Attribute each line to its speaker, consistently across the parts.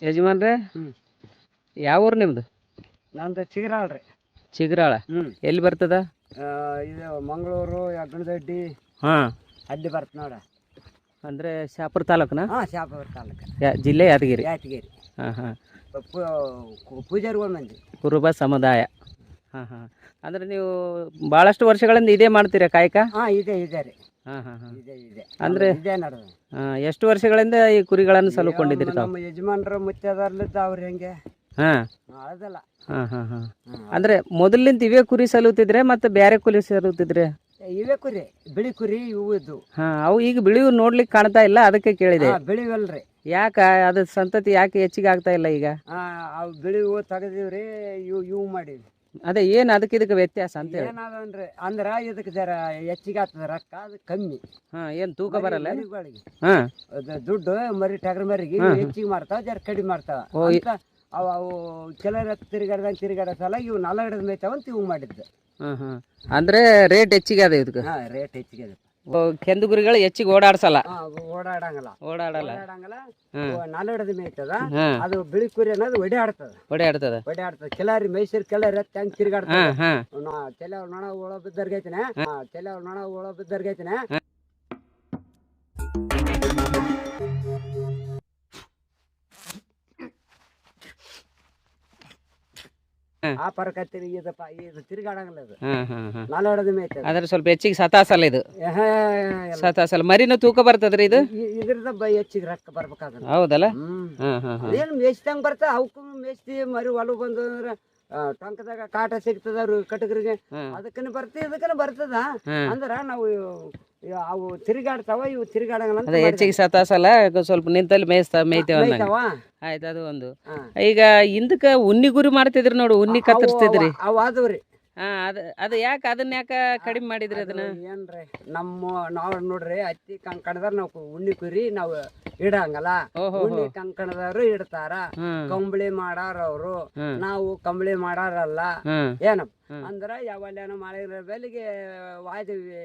Speaker 1: ಯಜಮಾನ್ರೆ,
Speaker 2: ಹ್ಮ್
Speaker 1: ಯಾವ ಊರು ನಿಮ್ದು?
Speaker 2: ನಂದು ಚಿಗರಾಳ್ ರೀ.
Speaker 1: ಚಿಗ್ರಾಳ. ಎಲ್ಲಿ ಬರ್ತದ?
Speaker 2: ಇದು ಮಂಗಳೂರು ಯಗ್ಗನದಡ್ಡಿ
Speaker 1: ಹಾಂ,
Speaker 2: ಅಲ್ಲಿ ಬರ್ತ ನೋಡ.
Speaker 1: ಅಂದರೆ ಶಾಪುರ ತಾಲೂಕನ?
Speaker 2: ಶಾಪುರ ತಾಲೂಕು,
Speaker 1: ಜಿಲ್ಲೆ ಯಾದಗಿರಿ.
Speaker 2: ಯಾತಗಿರಿ.
Speaker 1: ಹಾಂ ಹಾಂ.
Speaker 2: ಪೂಜಾರಿಗಳು ಮಂದಿ
Speaker 1: ಕುರುಬ ಸಮುದಾಯ. ಹಾಂ ಹಾಂ. ಅಂದರೆ ನೀವು ಭಾಳಷ್ಟು ವರ್ಷಗಳಿಂದ ಇದೇ ಮಾಡ್ತೀರಾ ಕಾಯಕ?
Speaker 2: ಇದೆ ರೀ.
Speaker 1: ಹಾಂ ಹಾಂ ಹಾಂ.
Speaker 2: ಇದೆ
Speaker 1: ಅಂದ್ರೆ
Speaker 2: ಇದೇ ನಡೆದ.
Speaker 1: ಎಷ್ಟು ವರ್ಷಗಳಿಂದ ಈ ಕುರಿಗಳನ್ನು ಸಲುಕೊಂಡಿದ್ದೀರಿ ತಾವು?
Speaker 2: ನಮ್ಮ ಯಜಮಾನ್ರ ಮುತ್ತದಾರ್ಲಿದ್ದ ಅವ್ರು ಹೆಂಗೆ
Speaker 1: ಹಾಂ
Speaker 2: ಅದಲ್ಲ.
Speaker 1: ಹಾಂ ಹಾಂ ಹಾಂ. ಅಂದರೆ ಮೊದಲಿಂದ ಇವೇ ಕುರಿ ಸಲುತ್ತಿದ್ರೆ ಮತ್ತೆ ಬೇರೆ ಕುರಿ ಸಲುತ್ತಿದ್ರೆ?
Speaker 2: ಇವೇ ಕುರಿ, ಬಿಳಿ ಕುರಿ ಇವು ಇದ್ದು.
Speaker 1: ಹಾಂ, ಅವು ಈಗ ಬಿಳಿವು ನೋಡ್ಲಿಕ್ಕೆ ಕಾಣ್ತಾ ಇಲ್ಲ, ಅದಕ್ಕೆ ಕೇಳಿದೆ.
Speaker 2: ಬಿಳಿವಲ್ರಿ.
Speaker 1: ಯಾಕ ಅದ್ರ ಸಂತತಿ ಯಾಕೆ ಹೆಚ್ಚಿಗೆ ಆಗ್ತಾ ಇಲ್ಲ ಈಗ?
Speaker 2: ಅವು ಬಿಳಿವು ತೆಗೆದಿವ್ರಿ, ಇವು ಮಾಡಿವಿ.
Speaker 1: ಅದೇ ಏನು ಅದಕ್ಕೆ ಇದಕ್ಕೆ ವ್ಯತ್ಯಾಸ ಅಂತ ಹೇಳಿ?
Speaker 2: ಏನಾದನ್ರಿ ಅಂದ್ರ ಇದಕ್ಕೆ ಜರ ಹೆಚ್ಚಿಗೆ ಆಗ್ತದ ರೊಕ್ಕ, ಅದು ಕಮ್ಮಿ.
Speaker 1: ಏನು ತೂಕ ಬರಲ್ಲ?
Speaker 2: ಹಾಂ, ದುಡ್ಡು ಮರಿ ಟಗರ್ ಮರಿಗೆ ಹೆಚ್ಚಿಗೆ ಮಾಡ್ತಾವ, ಜರ ಕಡಿಮೆ ಮಾಡ್ತಾವ. ಅವು ಕೆಲರ ತಿರುಗಾಡ ಸಲ ಇವು ನಲ ಹಿಡಿದ್ ಮೇಯ್ತಾವ ಅಂತ ಇವು ಮಾಡಿದ್ದು.
Speaker 1: ಅಂದ್ರೆ ರೇಟ್ ಹೆಚ್ಚಿಗೆ ಅದ ಇದಕ್ಕೆ?
Speaker 2: ರೇಟ್ ಹೆಚ್ಚಿಗೆ ಅದ.
Speaker 1: ಕೆಂದು ಕುರಿಗಳು ಹೆಚ್ಚಿಗೆ ಓಡಾಡ್ಸಲ್ಲ?
Speaker 2: ಓಡಾಡಂಗಲ್ಲ. ನಲ ಹಿಡಿದ್ ಮೇಯ್ತದ. ಅದು ಬಿಳಿ ಕುರಿ ಅನ್ನೋದು ಒಡೆಯಾಡ್ತದ. ಕೆಲವ್ರಿ ಮೈಸೂರು ಕೆಲವ್ರ ಹೆಂಗ್ ತಿರುಗಾಡ್ತದ. ಕೆಲವ್ರ ನೊಣ ಒಳ ಬಿದ್ದರ್ಗೈತಿನ. ಆ ಪರಕತ್ತಿ ಇದು ತಿರುಗಾಡಂಗಿಲ್ಲ. ಅದು ನಲ ಹಿಡಿದ್ ಮೇಯ್ತದ.
Speaker 1: ಅದ್ರ ಸ್ವಲ್ಪ ಹೆಚ್ಚಿಗೆ ಸತಾಸಲ್ಲ ಇದು? ಸತಾಸಲ್ಲ. ಮರಿನೂ ತೂಕ ಬರ್ತದ್ರಿ ಇದು?
Speaker 2: ಇದ್ರದ ಹೆಚ್ಚಿಗೆ ರೊಕ್ಕ ಬರ್ಬೇಕಾದ್ರೆ.
Speaker 1: ಹೌದಲ್ಲ?
Speaker 2: ಏನು ಮೇಯಿಸ್ದಂಗ ಬರ್ತ ಅವಕ್ಕೂ ಮೇಯಿಸ್ತಿ ಮರಿ ಹೊಲ ಬಂದು ಅಂದ್ರ ಟೊಂಕದಾಗ ಕಾಟ ಸಿಗ್ತದ ಕಟಕರಿಗೆ, ಅದಕ್ಕನ ಬರ್ತದ ಇದಕ್ಕನ ಬರ್ತದ. ಅಂದ್ರ ನಾವು ಅವು ತಿರುಗಾಡ್ತಾವ, ಇವು ತಿರುಗಾಡಂಗಿಲ್ಲ.
Speaker 1: ಹೆಚ್ಚಿಗೆ ಸತಾಸಲ್ಲ, ಸ್ವಲ್ಪ ನಿಂತಲ್ಲಿ ಮೇಯ್ತೇವ. ಆಯ್ತು, ಅದು ಒಂದು. ಈಗ ಹಿಂದಕ್ಕ ಉನ್ನಿ ಗುರಿ ಮಾಡ್ತಿದ್ರಿ ನೋಡು, ಉನ್ನಿ ಕತ್ತರಿಸ್ತಿದ್ರಿ.
Speaker 2: ಅವು ಆದವ್ರಿ.
Speaker 1: ಅದು ಯಾಕೆ ಅದನ್ನ ಕಡಿಮೆ ಮಾಡಿದ್ರಿ? ಅದನ್ನ
Speaker 2: ಏನ್ರಿ ನಾವ್ ನೋಡ್ರಿ ಹತ್ತಿ ಕಂಕಣದಾರ ನಾವು ಉಣ್ಣಿ ಕುರಿ ನಾವು ಇಡಂಗಲ್ಲ. ಉಣ್ಣಿ ಕಂಕಣದವ್ರು ಇಡ್ತಾರ. ಕಂಬಳಿ ಮಾಡಾರ ಅವ್ರು, ನಾವು ಕಂಬಳಿ ಮಾಡಾರಲ್ಲ. ಏನಪ್ಪ ಅಂದ್ರ ಯಾವಲ್ಲೇನೋ ಮಾಡಿದ್ರ ಬೆಲೆಗೆ ವಾಯ್ದೀವಿ,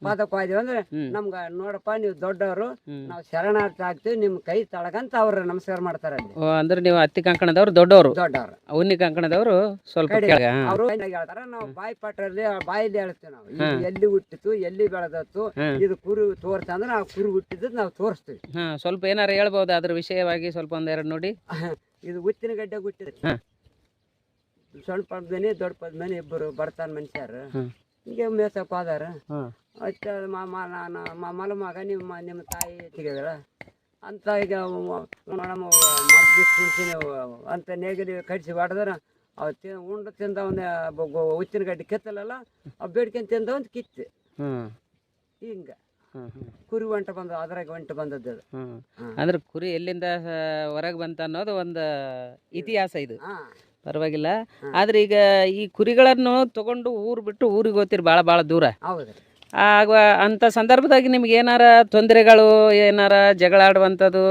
Speaker 2: ಪಾದಕ್ ವಾಯ್ದೀವಿ ಅಂದ್ರೆ ನಮ್ಗ ನೋಡಪ್ಪ ನೀವು ದೊಡ್ಡವರು, ನಾವು ಶರಣಾರ್ಥಿ ಆಗ್ತೀವಿ, ನಿಮ್ ಕೈ ತಳಗಂತ ಅವ್ರ ನಮಸ್ಕಾರ ಮಾಡ್ತಾರ ಅಲ್ಲಿ.
Speaker 1: ಅಂದ್ರೆ ನೀವು ಹತ್ತಿ ಕಂಕಣದವ್ರು ದೊಡ್ಡವರು, ಉನ್ನಿ ಕಂಕಣದವ್ರು ಸ್ವಲ್ಪ
Speaker 2: ಅವ್ರು ಹೇಳ್ತಾರ. ನಾವು ಬಾಯಿ ಪಾಟ್ರಲ್ಲಿ ಬಾಯಲ್ಲಿ ಹೇಳ್ತೀವಿ. ನಾವು ಎಲ್ಲಿ ಹುಟ್ಟಿತು, ಎಲ್ಲಿ ಬೆಳೆದತ್ತು, ಇದು ಕುರಿ ತೋರ್ಸ ಅಂದ್ರೆ ನಾವು ಕುರಿ ಹುಟ್ಟಿದ್ ನಾವು ತೋರಿಸ್ತೀವಿ.
Speaker 1: ಸ್ವಲ್ಪ ಏನಾರ ಹೇಳ್ಬೋದು ಅದ್ರ ವಿಷಯವಾಗಿ? ಸ್ವಲ್ಪ ಒಂದೆರಡು ನೋಡಿ.
Speaker 2: ಇದು ಉತ್ತಿನ ಗಡ್ಡೆ ಹುಟ್ಟಿದ ಸಣ್ಣ ಪದ್ಮನಿ ದೊಡ್ಡ ಪದ್ಮನಿ ಇಬ್ಬರು ಬರ್ತಾನ ಮನುಷ್ಯರು. ಹಿಂಗೆ ಮೇಸಕ್ ಹೋದಾರ. ಅಷ್ಟೇ ಮಲಮಗ ನಿಮ್ಮ ತಾಯಿ ತೆಗೆದ್ರ ಅಂತ. ಈಗ ಮಗ್ಗಿಸ್ಬಿಡ್ತೀನಿ ಅಂತ ನೇಗಿಲಿ ಕಡಿಸಿ ಹೊಡೆದ್ರ ಅವ್ ಉಂಡು ತಿಂದ ಹುಚ್ಚಿನ ಗಡ್ಡೆ ಕೆತ್ತಲ್ಲ, ಅವ್ ಬೇಡ್ಕೊಂಡ್ ತಿಂದ ಒಂದು ಕಿತ್ತು. ಹಿಂಗ ಕುರಿ ಒಂಟ ಬಂದ, ಅದ್ರಾಗ ಒಂಟ ಬಂದದ್ದು.
Speaker 1: ಅಂದ್ರೆ ಕುರಿ ಎಲ್ಲಿಂದ ಹೊರಗೆ ಬಂತ ಅನ್ನೋದು ಒಂದು ಇತಿಹಾಸ ಇದು. ಪರವಾಗಿಲ್ಲ. ಆದ್ರೆ ಈಗ ಈ ಕುರಿಗಳನ್ನು ತಗೊಂಡು ಊರು ಬಿಟ್ಟು ಊರಿಗೆ ಹೋಗ್ತೀರಿ ಭಾಳ ದೂರ. ಆಗ ಅಂತ ಸಂದರ್ಭದಾಗ ನಿಮ್ಗೆ ಏನಾರ ತೊಂದರೆಗಳು, ಏನಾರ ಜಗಳ ಆಡುವಂಥದ್ದು,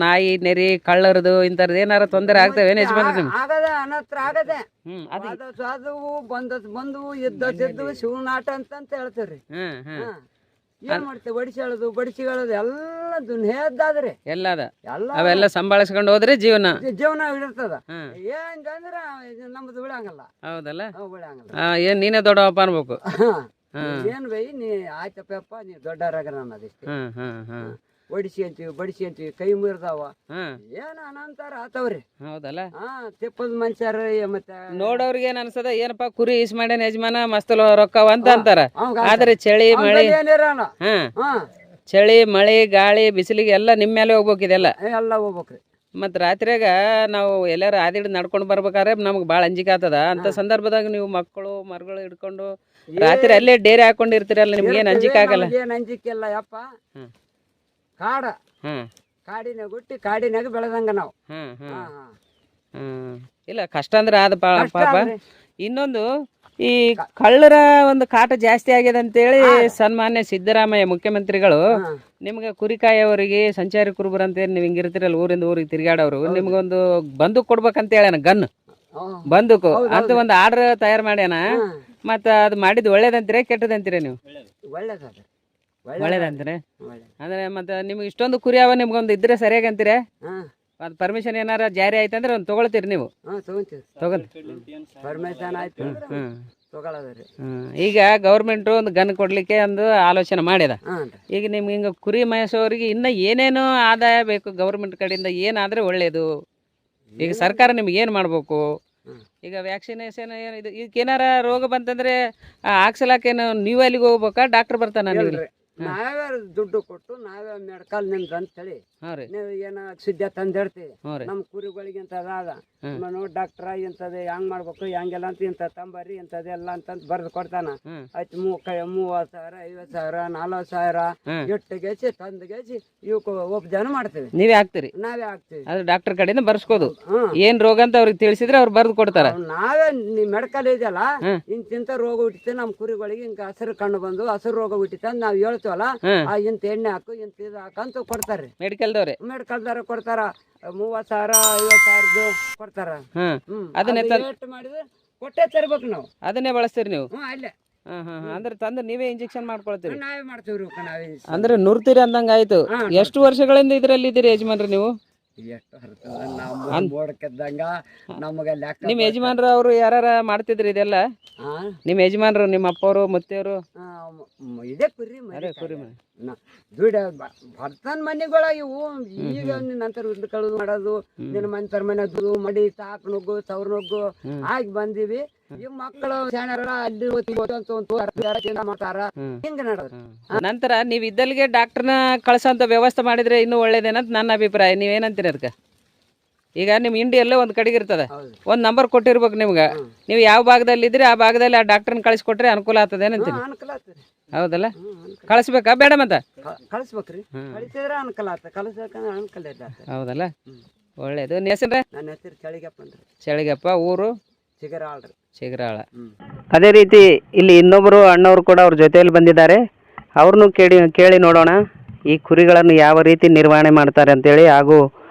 Speaker 1: ನಾಯಿ ನೆರಿ ಕಳ್ಳರದು ಇಂಥದ್ದು ಏನಾರ ತೊಂದರೆ ಆಗ್ತವೆ?
Speaker 2: ಆಗದೆ ಅನತ್ರ ಆಗದೆ. ಅದು ಬಂದವು ಇದ್ದವು ಶಿವನಾಟ ಅಂತ ಹೇಳ್ತೇವ್ರಿ. ಏನ್ ಮಾಡ್ತೇವೆ? ಬಡಿಸಿಗಳದು ಎಲ್ಲ ದುನಿಯಾದ್ರೆ ಎಲ್ಲ
Speaker 1: ಅವೆಲ್ಲ ಸಂಭಾಳಿಸ್ಕೊಂಡು ಹೋದ್ರೆ ಜೀವನ
Speaker 2: ಇರ್ತದ. ಹೆಂಗಂದ್ರ ನಮ್ದು ಉಳಂಗಲ್ಲ.
Speaker 1: ಹೌದಲ್ಲ?
Speaker 2: ಉಳಂಗಲ್ಲ.
Speaker 1: ಏನ್ ನೀನೇ ದೊಡ್ಡವಪ್ಪ ಅನ್ಬೇಕು.
Speaker 2: ಏನ್ ಬೈ ನೀ ಆಯ್ತಪ್ಪ, ನೀ ದೊಡ್ಡವರಾಗ ಅನ್ನೋದಿಷ್ಟೇ. ಬಡಿಸಿ ಅಂತೀವಿ ಕೈ ಮುರಿದಾವ, ಏನ ಅನಂತರ ಆತವ್ರಿ.
Speaker 1: ಹೌದಲ್ಲ?
Speaker 2: ತಿಪ್ಪದ ಮನುಷ್ಯರ ಮತ್ತೆ
Speaker 1: ನೋಡೋರ್ಗೆ ಏನ್ ಅನ್ಸದ, ಏನಪ್ಪಾ ಕುರಿ ಇಸ್ ಮಾಡ್ಯಾನ ಯಜಮಾನ, ಮಸ್ತ್ ರೊಕ್ಕವ ಅಂತ ಅಂತಾರ. ಆದ್ರೆ ಚಳಿ ಮಳೆ ಗಾಳಿ ಬಿಸಿಲಿಗೆ ಎಲ್ಲ ನಿಮ್ ಮೇಲೆ ಹೋಗ್ಬೇಕಿದೆಲ್ಲ.
Speaker 2: ಎಲ್ಲ ಹೋಗ್ಬೇಕ್ರಿ.
Speaker 1: ಮತ್ ರಾತ್ರಿಯಾಗ ನಾವು ಎಲ್ಲಾರ ಆದಿಡ್ ನಡ್ಕೊಂಡ್ ಬರ್ಬೇಕಾದ್ರೆ ನಮ್ಗ್ ಬಾಳ ಅಂಜಿಕೆ ಆಗ್ತದ. ಅಂತ ಸಂದರ್ಭದಾಗ ನೀವು ಮಕ್ಕಳು ಮರಗಳು ಹಿಡ್ಕೊಂಡು ರಾತ್ರಿ ಅಲ್ಲೇ ಡೇರೆ ಹಾಕೊಂಡಿರ್ತೀರಲ್ಲ, ನಿಮ್ಗೆ ಏನ್ ಅಂಜಿಕೆ ಆಗಲ್ಲ?
Speaker 2: ಏನ್ ಅಂಜಿಕೆ ಇಲ್ಲ ಯಪ್ಪ. ಕಾಡಿನಾಗ ಹುಟ್ಟಿ ಕಾಡಿನಾಗ ಬೆಳೆದಂಗ ನಾವು.
Speaker 1: ಇಲ್ಲ, ಕಷ್ಟ ಅಂದ್ರೆ ಆದ ಪಾಪ. ಇನ್ನೊಂದು, ಈ ಕಳ್ಳರ ಒಂದು ಕಾಟ ಜಾಸ್ತಿ ಆಗ್ಯದ ಅಂತೇಳಿ ಸನ್ಮಾನ್ಯ ಸಿದ್ದರಾಮಯ್ಯ ಮುಖ್ಯಮಂತ್ರಿಗಳು ನಿಮ್ಗೆ ಕುರಿಕಾಯವರಿಗೆ ಸಂಚಾರಿ ಕುರುಬರಂತ ನೀವು ಹಿಂಗಿರ್ತಿರಲ್ಲ, ಊರಿಂದ ಊರಿಗೆ ತಿರ್ಗಾಡೋರು, ನಿಮ್ಗೊಂದು ಬಂದೂಕ್ ಕೊಡ್ಬೇಕಂತ ಹೇಳ್ಯಾನ. ಗನ್ ಬಂದೂಕು ಅಂತ ಒಂದು ಆರ್ಡರ್ ತಯಾರು ಮಾಡ್ಯಾನ. ಮತ್ತ ಅದು ಮಾಡಿದ್ ಒಳ್ಳೇದಂತೀರ ಕೆಟ್ಟದಂತೀರ? ನೀವು ಒಳ್ಳೇದಂತೀರ. ಅಂದ್ರೆ ಮತ್ತೆ ನಿಮ್ಗೆ ಇಷ್ಟೊಂದು ಕುರಿ ಅವ, ನಿಮ್ಗೊಂದು ಇದ್ರೆ ಸರಿಯಾಗಿ ಅಂತೀರ? ಅದು ಪರ್ಮಿಷನ್ ಏನಾರ ಜಾರಿ ಆಯ್ತಂದ್ರೆ ಒಂದು ತೊಗೊಳ್ತೀರಿ ನೀವು?
Speaker 2: ತಗೊಂತೀವಿ. ಪರ್ಮಿಷನ್ ಆಯ್ತು ತಗೊಳ್ಳೋದ್ರಿ.
Speaker 1: ಈಗ ಗೌರ್ಮೆಂಟ್ ಒಂದು ಗನ್ ಕೊಡ್ಲಿಕ್ಕೆ ಒಂದು ಆಲೋಚನೆ ಮಾಡ್ಯದ. ಈಗ ನಿಮ್ಗೆ ಹಿಂಗ ಕುರಿ ಮೇಯಿಸೋರಿಗೆ ಇನ್ನ ಏನೇನು ಆದಾಯ ಬೇಕು ಗೌರ್ಮೆಂಟ್ ಕಡೆಯಿಂದ, ಏನಾದ್ರೆ ಒಳ್ಳೇದು? ಈಗ ಸರ್ಕಾರ ನಿಮ್ಗೆ ಏನ್ ಮಾಡ್ಬೇಕು? ಈಗ ವ್ಯಾಕ್ಸಿನೇಷನ್ ಏನು ಇದು, ಈಗ ಏನಾರ ರೋಗ ಬಂತಂದ್ರೆ ಹಾಕ್ಸಲಾಕೇನು ನೀವು ಅಲ್ಲಿಗೆ ಹೋಗ್ಬೇಕಾ, ಡಾಕ್ಟರ್ ಬರ್ತಾನ?
Speaker 2: ನಾವೇ ದುಡ್ಡು ಕೊಟ್ಟು ನಾವೇ ಮೆಡಿಕಲ್ ನಿಮ್ದು ಅಂತೇಳಿ ನೀವು ಏನ ಸುದ್ದಿ ತಂದು ಹೇಳ್ತೀವಿ. ನಮ್ ಕುರಿಗಳಿಗೆ ಇಂಥದ ಡಾಕ್ಟರ್ ಇಂಥದ್ದು ಹೆಂಗ್ ಮಾಡ್ಬೇಕು ಹೆಂಗೆಲ್ಲ ಅಂತ ಇಂಥ ತಂಬರಿ ಇಂಥದ್ದೆಲ್ಲ ಅಂತ ಬರೆದು ಕೊಡ್ತಾನ. ಆಯ್ತು 30,000 50,000 40,000 ಎಟ್ಟು ಗೆಸಿ ತಂದು ಗೆಸಿ ಇವಕ್ಕೆ ಉಪಜಾನ ಮಾಡ್ತೀವಿ.
Speaker 1: ನೀವೇ ಹಾಕ್ತಿರಿ?
Speaker 2: ನಾವೇ ಹಾಕ್ತಿವಿ.
Speaker 1: ಅದು ಡಾಕ್ಟರ್ ಕಡೆಯಿಂದ ಬರ್ಸ್ಕೋದು, ಏನ್ ರೋಗ ಅಂತ ಅವ್ರಿಗೆ ತಿಳಿಸಿದ್ರೆ ಅವ್ರು ಬರ್ದು ಕೊಡ್ತಾರ.
Speaker 2: ನಾವೇ ಮೆಡಿಕಲ್ ಇದೆಯಲ್ಲ ಇಂತಿಂತ ರೋಗ ಹುಟ್ಟಿತೆ ನಮ್ ಕುರಿಗಳಿಗೆ ಹಿಂಗ ಹಸಿರು ಕಣ್ಣು ಬಂದು ಹಸಿರು ರೋಗ ಹುಟ್ಟಿತ ಅಂತ ನಾವ್ ಹೇಳ್ತೀವಲ್ಲ, ಇಂತ ಎಣ್ಣೆ ಹಾಕು ಇಂತ ಇದು ಹಾಕಂತ ಕೊಡ್ತಾರ್ರಿ. ಮೆಡಿಕಲ್ದವ್ರೆ ಕೊಡ್ತಾರ. 30,000 50,000 ಕೊಡ್ತಾರ.
Speaker 1: ಅದನ್ನೇ
Speaker 2: ಮಾಡಿದ್ರೆ ಕೊಟ್ಟೆ ತರ್ಬೇಕು ನಾವು.
Speaker 1: ಅದನ್ನೇ ಬಳಸ್ತೀರಿ ನೀವು?
Speaker 2: ಅಲ್ಲೇ
Speaker 1: ಅಂದ್ರೆ ತಂದು ನೀವೇ ಇಂಜೆಕ್ಷನ್ ಮಾಡ್ಕೊಳ್ತೀರಿ?
Speaker 2: ನಾವೇ ಮಾಡ್ತೀವ್ರಿ. ನಾವೇ
Speaker 1: ಅಂದ್ರೆ ನುರ್ತೀರಿ ಅಂದಂಗ ಆಯ್ತು. ಎಷ್ಟು ವರ್ಷಗಳಿಂದ ಇದ್ರಲ್ಲಿ ಇದ್ದೀರಿ ಯಜಮಾನ್ರಿ ನೀವು?
Speaker 2: ಬೋಡಕ್ಕಿದ್ದಂಗ ನಮಗ
Speaker 1: ನಿಮ್ ಯಜಮಾನ್ರು ಅವ್ರು ಯಾರ ಮಾಡ್ತಿದ್ರಿ ಇದೆಲ್ಲ? ನಿಮ್ ಯಜಮಾನ್ರು ನಿಮ್ಮ ಅಪ್ಪವ್ರು ಮುತ್ತೆಯವರು?
Speaker 2: ಇದೇ ಕುರಿ ದುಡ್ಡ ಬರ್ತಾನ ಮನೆಗಳ ಇವು. ಈಗ ನಂತರ ಕಳುದು ಮಾಡೋದು, ನಿನ್ನ ಮನೆ ತರ ಮನೆ ಮಡಿ ಸಾಕ್ ನುಗ್ಗು ಸವ್ರ ನುಗ್ಗು ಆಗಿ ಬಂದಿವಿ. ಈ ಮಕ್ಕಳು ಅಲ್ಲಿ ಮಾಡ್ತಾರ. ಹಿಂಗ ನೋಡೋದು.
Speaker 1: ನಂತರ ನೀವ್ ಇದ್ದಲ್ಲಿಗೆ ಡಾಕ್ಟರ್ನ ಕಳ್ಸಂತ ವ್ಯವಸ್ಥೆ ಮಾಡಿದ್ರೆ ಇನ್ನೂ ಒಳ್ಳೇದೇನಂತ ನನ್ನ ಅಭಿಪ್ರಾಯ. ನೀವೇನಂತೀರ ಅದಕ್ಕೆ? ಈಗ ನಿಮ್ ಇಂಡಿಯಲ್ಲೇ ಒಂದ್ ಕಡೆಗೆ ಇರ್ತದ, ಒಂದ್ ನಂಬರ್ ಕೊಟ್ಟಿರ್ಬೇಕು ನಿಮ್ಗೆ. ನೀವು ಯಾವ ಭಾಗದಲ್ಲಿ ಇದ್ರಿ ಆ ಭಾಗದಲ್ಲಿ ಆ ಡಾಕ್ಟರ್ನ ಕಳಿಸ್ಕೊಟ್ರೆ ಅನುಕೂಲ ಆಗ್ತದೆ ಏನಂತೀರಿ? ಹೌದಲ್ಲ? ಕಳಿಸ್ಬೇಕಾ ಬೇಡ? ಮತ್ತ
Speaker 2: ಕಳಿಸ್ಬೇಕ್ರಿ. ಕಳಿಸಿದ್ರೆ ಅನುಕೂಲ ಆಗ್ತದೆ, ಕಳಿಸ್ಬೇಕಂದ್ರೆ ಅನುಕೂಲ ಇಲ್ಲ. ಹೌದಲ್ಲ?
Speaker 1: ಒಳ್ಳೇದು. ನಿನ್ನ ಹೆಸರು?
Speaker 2: ನನ್ನ ಹೆಸರು ಚಳಿಗಪ್ಪ ಅಂದ್ರಿ.
Speaker 1: ಚಳಿಗಪ್ಪ. ಊರು?
Speaker 2: ಚಿಗರಾಳ್ರಿ.
Speaker 1: ಚಿಗರಾಳ. ಅದೇ ರೀತಿ ಇಲ್ಲಿ ಇನ್ನೊಬ್ಬರು ಅಣ್ಣವರು ಕೂಡ ಅವ್ರ ಜೊತೆಯಲ್ಲಿ ಬಂದಿದ್ದಾರೆ. ಅವ್ರನ್ನು ಕೇಳಿ ನೋಡೋಣ ಈ ಕುರಿಗಳನ್ನು ಯಾವ ರೀತಿ ನಿರ್ವಹಣೆ ಮಾಡ್ತಾರೆ ಅಂತೇಳಿ, ಹಾಗೂ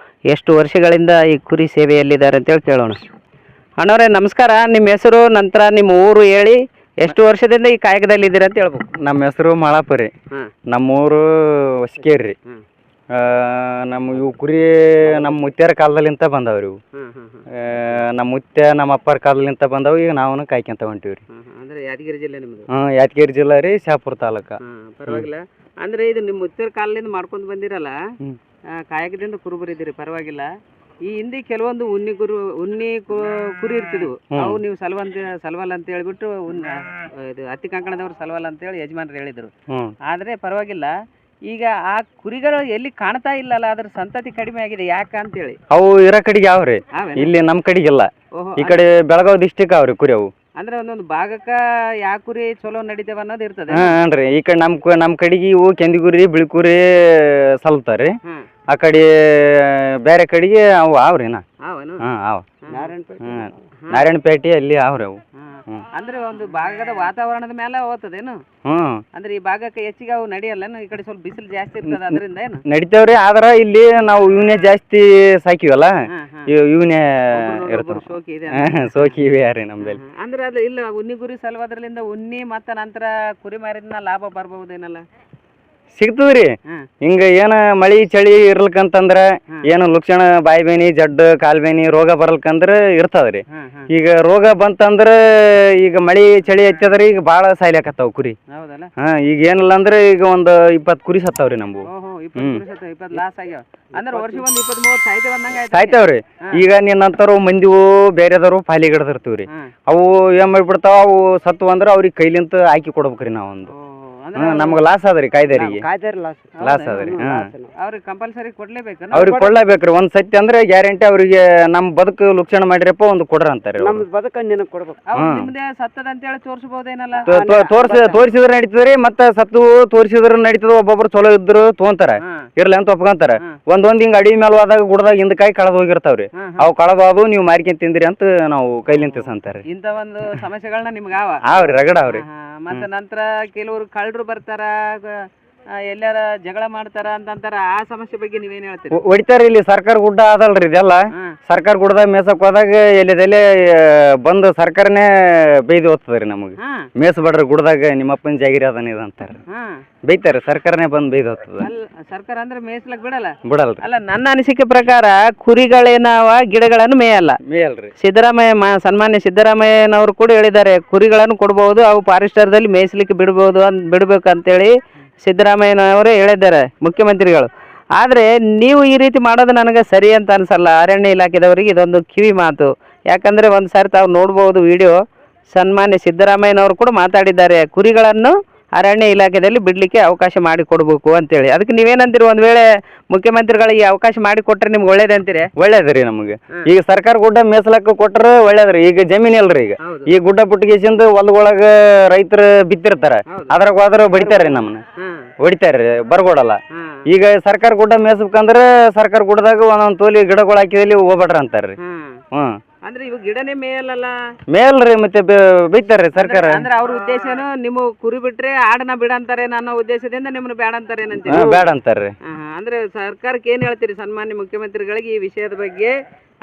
Speaker 1: ಎಷ್ಟು ವರ್ಷಗಳಿಂದ ಈ ಕುರಿ ಸೇವೆಯಲ್ಲಿದ್ದಾರೆ ಅಂತೇಳಿ ಕೇಳೋಣ. ಅಣ್ಣವರೇ ನಮಸ್ಕಾರ. ನಿಮ್ಮ ಹೆಸರು ನಂತರ ನಿಮ್ಮ ಊರು ಹೇಳಿ, ಎಷ್ಟು ವರ್ಷದಿಂದ ಈ ಕಾಯಕದಲ್ಲಿ ಇದ್ದೀರಾ ಅಂತ ಹೇಳ್ಬೇಕು.
Speaker 3: ನಮ್ಮ ಹೆಸರು ಮಾಳಾಪುರಿ, ನಮ್ಮೂರು ಹೊಸಕೇರಿ. ನಮ್ಮ ಇವು ಕುರಿ ನಮ್ಮ ಮುತ್ಯಾರ ಕಾಲದಲ್ಲಿಂತ ಬಂದವ್ರಿ. ಇವು ನಮ್ಮ ಮುತ್ಯ ನಮ್ಮ ಅಪ್ಪರ ಕಾಲದಲ್ಲಿಂತ ಬಂದವು. ಈಗ ನಾವು ಕಾಯ್ಕೊಂತ ಹೊಂಟಿವ್ರಿ.
Speaker 1: ಅಂದ್ರೆ ಯಾದಗಿರಿ ಜಿಲ್ಲೆ ನಿಮ್ದು?
Speaker 3: ಯಾದಗಿರಿ ಜಿಲ್ಲಾ ರೀ, ಶಾಪುರ ತಾಲೂಕ.
Speaker 1: ಪರವಾಗಿಲ್ಲ. ಅಂದ್ರೆ ಇದು ನಿಮ್ಮ ಮುತ್ಯಾರ ಕಾಲದಿಂದ ಮಾಡ್ಕೊಂಡು ಬಂದಿರಲ್ಲ, ಕಾಯಕದಿಂದ ಕುರುಬರಿದ್ದೀರಿ, ಪರವಾಗಿಲ್ಲ. ಈ ಹಿಂದೆ ಕೆಲವೊಂದು ಉನ್ನಿ ಕುರಿ ಇರ್ತಿದ್ವು, ಅವು ನೀವು ಸಲ್ವಲ್ ಅಂತ ಹೇಳ್ಬಿಟ್ಟು ಇದು ಹತ್ತಿ ಕಂಕಣದವ್ರು ಸಲ್ವಲ್ ಅಂತ ಹೇಳಿ ಯಜಮಾನ್ರು ಹೇಳಿದ್ರು. ಆದ್ರೆ ಪರವಾಗಿಲ್ಲ, ಈಗ ಆ ಕುರಿಗಳು ಎಲ್ಲಿ ಕಾಣ್ತಾ ಇಲ್ಲಲ್ಲ, ಅದ್ರ ಸಂತತಿ ಕಡಿಮೆ ಆಗಿದೆ. ಯಾಕ ಅಂತೇಳಿ?
Speaker 3: ಅವು ಇರೋ ಕಡೆಗೆ ಅವ್ರಿ, ಇಲ್ಲಿ ನಮ್ ಕಡೆಗಿಲ್ಲ. ಈ ಕಡೆ ಬೆಳಗಾವಿ ಡಿಸ್ಟಿಕ್ ಅವ್ರಿ ಕುರಿ ಅವು.
Speaker 1: ಅಂದ್ರೆ ಒಂದೊಂದು ಭಾಗಕ್ಕ ಯಾವ ಕುರಿ ಚಲೋ ನಡೀತೇವ ಅನ್ನೋದು ಇರ್ತದೆ.
Speaker 3: ಹಾನ್ರಿ. ಈ ಕಡೆ ನಮ್ ಕಡೆಗೆ ಇವು ಕೆಂದಿಗುರಿ ಬಿಳಿಕುರಿ ಸಲ್ತಾರಿ. ಆ ಕಡೆ ಬೇರೆ ಕಡೆಗೆ ಅವು ಅವ್ರಿ. ನಾರಾಯಣಪೇಟೆ ಅಲ್ಲಿ ಅವ್ರಿ ಅವು.
Speaker 1: ಅಂದ್ರೆ ಒಂದು ಭಾಗದ ವಾತಾವರಣದ ಮೇಲೆ ಹೋಗ್ತದೇನು? ಅಂದ್ರೆ ಈ ಭಾಗಕ್ಕೆ ಹೆಚ್ಚಿಗೆ ಅವು ನಡೆಯಲ್ಲ, ಈ ಕಡೆ ಸ್ವಲ್ಪ ಬಿಸಿಲು ಜಾಸ್ತಿ ಇರ್ತದ, ಅದರಿಂದ ಏನು
Speaker 3: ನಡಿತೇವ್ರಿ. ಆದ್ರ ಇಲ್ಲಿ ನಾವು ಇವನೇ ಜಾಸ್ತಿ ಸಾಕಿವಲ್ಲ, ಇವನೇ ಸೋಕಿ ಇವೆ ಯಾರಿ ನಮ್ದಲ್ಲಿ.
Speaker 1: ಅಂದ್ರೆ ಅದು ಇಲ್ಲ ಉನ್ನಿ ಗುರಿ ಸಲುವಾದ್ರಲಿಂದ ಉನ್ನಿ ಮತ್ತ ನಂತರ ಕುರಿ ಮಾರಿದ್ನ ಲಾಭ ಬರ್ಬಹುದೇನಲ್ಲ?
Speaker 3: ಸಿಗ್ತದ್ರಿ. ಹಿಂಗ ಏನ ಮಳಿ ಚಳಿ ಇರ್ಲಕಂತಂದ್ರ ಏನು ಲಕ್ಷಣ ಬಾಯಿ ಬೇನಿ ಜಡ್ಡು ಕಾಲ್ ಬೇನಿ ರೋಗ ಬರ್ಲಕಂದ್ರ ಇರ್ತದ್ರಿ. ಈಗ ರೋಗ ಬಂತಂದ್ರ ಈಗ ಮಳಿ ಚಳಿ ಹತ್ತದ್ರಿ, ಈಗ ಬಾಳ ಸಾಯ್ಲಾಕತ್ತಾವ ಕುರಿ. ಈಗ ಏನಿಲ್ಲ ಅಂದ್ರೆ ಈಗ ಒಂದ್ 20 ಕುರಿ ಸತ್ತಾವ್ರಿ ನಮ್ವು. ಸಾಯ್ತಾವ್ರಿ. ಈಗ ನಿನ್ನಂತಾರು ಮಂದಿವು ಬೇರೆದವ್ರು ಪಾಲಿಗಿಡದಿರ್ತೀವ್ರಿ. ಅವು ಏನ್ ಮಾಡ್ಬಿಡ್ತಾವ, ಅವು ಸತ್ತು ಅಂದ್ರ ಅವ್ರಿಗೆ ಕೈಲಿಂತ ಹಾಕಿ ಕೊಡ್ಬೇಕ್ರಿ ನಾವೊಂದು. ನಮ್ಗ ಲಾಸ್ ಆದ್ರಿ, ಕಾಯ್ದರಿಗೆ ಲಾಸ್ ಆದ್ರಿ. ಅವ್ರಿಗೆ ಕೊಡ್ಲೇಬೇಕ್ರಿ. ಒಂದ್ ಸತಿ ಅಂದ್ರೆ ಗ್ಯಾರಂಟಿ ಅವ್ರಿಗೆ ನಮ್ ಬದುಕು ಲಕ್ಷಣ ಮಾಡಿರಪ್ಪ ಒಂದು ಕೊಡ್ರ ಅಂತಾರೆ. ತೋರಿಸಿದ್ರ ನಡೀತದ್ರಿ, ಮತ್ತ ಸತ್ತು ತೋರಿಸಿದ್ರ ನಡೀತದ. ಒಬ್ಬೊಬ್ರು ಚಲೋ ಇದ್ರು ತಗೊಂತಾರ, ಇರ್ಲಿ ಅಂತ ಒಪ್ಕೊಂತಾರ. ಒಂದೊಂದ್ ಹಿಂಗ ಅಡಿ ಮೇಲೆ ಹೋದಾಗ ಗುಡ್ದಾಗ ಹಿಂದಕಾಯಿ ಕಳೆದ್ ಹೋಗಿರ್ತಾವ್ರಿ. ಅವು ಕಳೆದು ನೀವು ಮಾರ್ಕೊಂಡ್ ತಿಂದ್ರಿ ಅಂತ ನಾವು ಕೈಲಿಂತ ಅಂತಾರೆ.
Speaker 1: ಇಂತ ಒಂದು ಸಮಸ್ಯೆಗಳನ್ನ ನಿಮ್ಗೆ
Speaker 3: ಅವ್ರಿ ರಗಡ ಅವ್ರಿ.
Speaker 1: ಮತ್ತೆ ನಂತರ ಕೆಲವರು ಕಳ್ಳರು ಬರ್ತಾರ, ಎಲ್ಲಾರ ಜಗಳ ಮಾಡ್ತಾರ ಅಂತಂತಾರ, ಆ ಸಮಸ್ಯೆ ಬಗ್ಗೆ ನೀವೇನ್ ಹೇಳ್ತೀರಿ?
Speaker 3: ಹೊಡಿತಾರ. ಇಲ್ಲಿ ಸರ್ಕಾರ ಗುಡ್ಡ ಅದಲ್ರಿ ಇದೆಲ್ಲ. ಸರ್ಕಾರ ಗುಡ್ಡದಾಗ ಮೇಸಕ್ ಹೋದಾಗ ಎಲ್ಲಿದೆಲ್ಲಿ ಬಂದು ಸರ್ಕಾರನೇ ಬೈದು ಹೋಗ್ತದ್ರಿ ನಮಗೆ. ಮೇಸಬೇಡ್ರಿ ಗುಡ್ಡದಾಗ ನಿಮ್ಮಪ್ಪನ ಜಾಗಿರಿ ಅದನ್ನ ಇದು ಅಂತಾರ, ಬೈತಾರೆ. ಸರ್ಕಾರನೇ ಬಂದು ಬೈದು ಹೋಗ್ತದ.
Speaker 1: ಸರ್ಕಾರ ಅಂದ್ರೆ ಮೇಯ್ಸ್ಲಕ್ ಬಿಡಲ್ರಿ.
Speaker 3: ಅಲ್ಲ,
Speaker 1: ನನ್ನ ಅನಿಸಿಕೆ ಪ್ರಕಾರ ಕುರಿಗಳೇನವ ಗಿಡಗಳನ್ನು ಮೇಯಲ್ಲ.
Speaker 3: ಮೇಯಲ್ರಿ.
Speaker 1: ಸಿದ್ದರಾಮಯ್ಯ ಸನ್ಮಾನ್ಯ ಸಿದ್ದರಾಮಯ್ಯನವರು ಕೂಡ ಹೇಳಿದ್ದಾರೆ, ಕುರಿಗಳನ್ನು ಕೊಡಬಹುದು, ಅವು ಫಾರೆಸ್ಟರ್ದಲ್ಲಿ ಮೇಯಿಸ್ಲಿಕ್ಕೆ ಬಿಡಬೇಕು ಅಂತೇಳಿ ಸಿದ್ದರಾಮಯ್ಯನವರೇ ಹೇಳಿದ್ದಾರೆ, ಮುಖ್ಯಮಂತ್ರಿಗಳು. ಆದರೆ ನೀವು ಈ ರೀತಿ ಮಾಡೋದು ನನಗೆ ಸರಿ ಅಂತ ಅನ್ಸಲ್ಲ. ಅರಣ್ಯ ಇಲಾಖೆದವರಿಗೆ ಇದೊಂದು ಕಿವಿ ಮಾತು. ಯಾಕಂದರೆ ಒಂದು ಸಾರಿ ತಾವು ನೋಡ್ಬೋದು ವಿಡಿಯೋ, ಸನ್ಮಾನ್ಯ ಸಿದ್ದರಾಮಯ್ಯನವರು ಕೂಡ ಮಾತಾಡಿದ್ದಾರೆ, ಕುರಿಗಳನ್ನು ಅರಣ್ಯ ಇಲಾಖೆಯಲ್ಲಿ ಬಿಡಲಿಕ್ಕೆ ಅವಕಾಶ ಮಾಡಿಕೊಡ್ಬೇಕು ಅಂತೇಳಿ. ಅದಕ್ಕೆ ನೀವೇನಂತೀರಿ? ಒಂದು ವೇಳೆ ಮುಖ್ಯಮಂತ್ರಿಗಳಿಗೆ ಅವಕಾಶ ಮಾಡಿಕೊಟ್ರೆ ನಿಮ್ಗೆ ಒಳ್ಳೇದಂತೀರಿ?
Speaker 3: ಒಳ್ಳೇದ್ರಿ ನಮಗೆ. ಈಗ ಸರ್ಕಾರ ಗುಡ್ಡ ಮೇಸಲಕ್ಕ ಕೊಟ್ರೆ ಒಳ್ಳೇದ್ರಿ. ಈಗ ಜಮೀನ್ ಇಲ್ರಿ. ಈಗ ಗುಡ್ಡ ಪುಟ್ಟಿಗೆಸಿಂದ ಹೊಲಗೊಳಗ ರೈತರು ಬಿತ್ತಿರ್ತಾರ, ಅದ್ರಾಗ ಹೋದ್ರ ಬಡಿತಾರ್ರಿ, ನಮ್ಮನ್ನ ಹೊಡಿತಾರ್ರಿ, ಬರ್ಗೊಡಲ್ಲ. ಈಗ ಸರ್ಕಾರ ಗುಡ್ಡ ಮೇಸ್ಬೇಕಂದ್ರ ಸರ್ಕಾರ ಗುಡ್ಡದಾಗ ಒಂದೊಂದ್ ತೋಲಿ ಗಿಡಗಳು ಹಾಕಿದಲ್ಲಿ ಹೋಗ್ಬೇಡ್ರಿ ಅಂತಾರ್ರಿ.
Speaker 1: ಅಂದ್ರೆ ಇವು ಗಿಡನೇ ಮೇಯಲ್ಲ
Speaker 3: ಮೇಲ್ರಿ, ಮತ್ತೆ ಬೈತಾರ್ರಿ ಸರ್ಕಾರ.
Speaker 1: ಅಂದ್ರೆ ಅವ್ರ ಉದ್ದೇಶನು ನಿಮ್ಮ ಕುರಿ ಬಿಟ್ರೆ ಆಡನ ಬಿಡಂತಾರೆ ಅನ್ನೋ ಉದ್ದೇಶದಿಂದ ನಿಮ್ಮನ್ನ ಬೇಡ ಅಂತಾರೆ ಏನಂತೀರಿ?
Speaker 3: ಬೇಡ ಅಂತಾರ್ರಿ.
Speaker 1: ಅಂದ್ರೆ ಸರ್ಕಾರಕ್ಕೆ ಏನ್ ಹೇಳ್ತೀರಿ? ಸನ್ಮಾನ್ಯ ಮುಖ್ಯಮಂತ್ರಿಗಳಿಗೆ ಈ ವಿಷಯದ ಬಗ್ಗೆ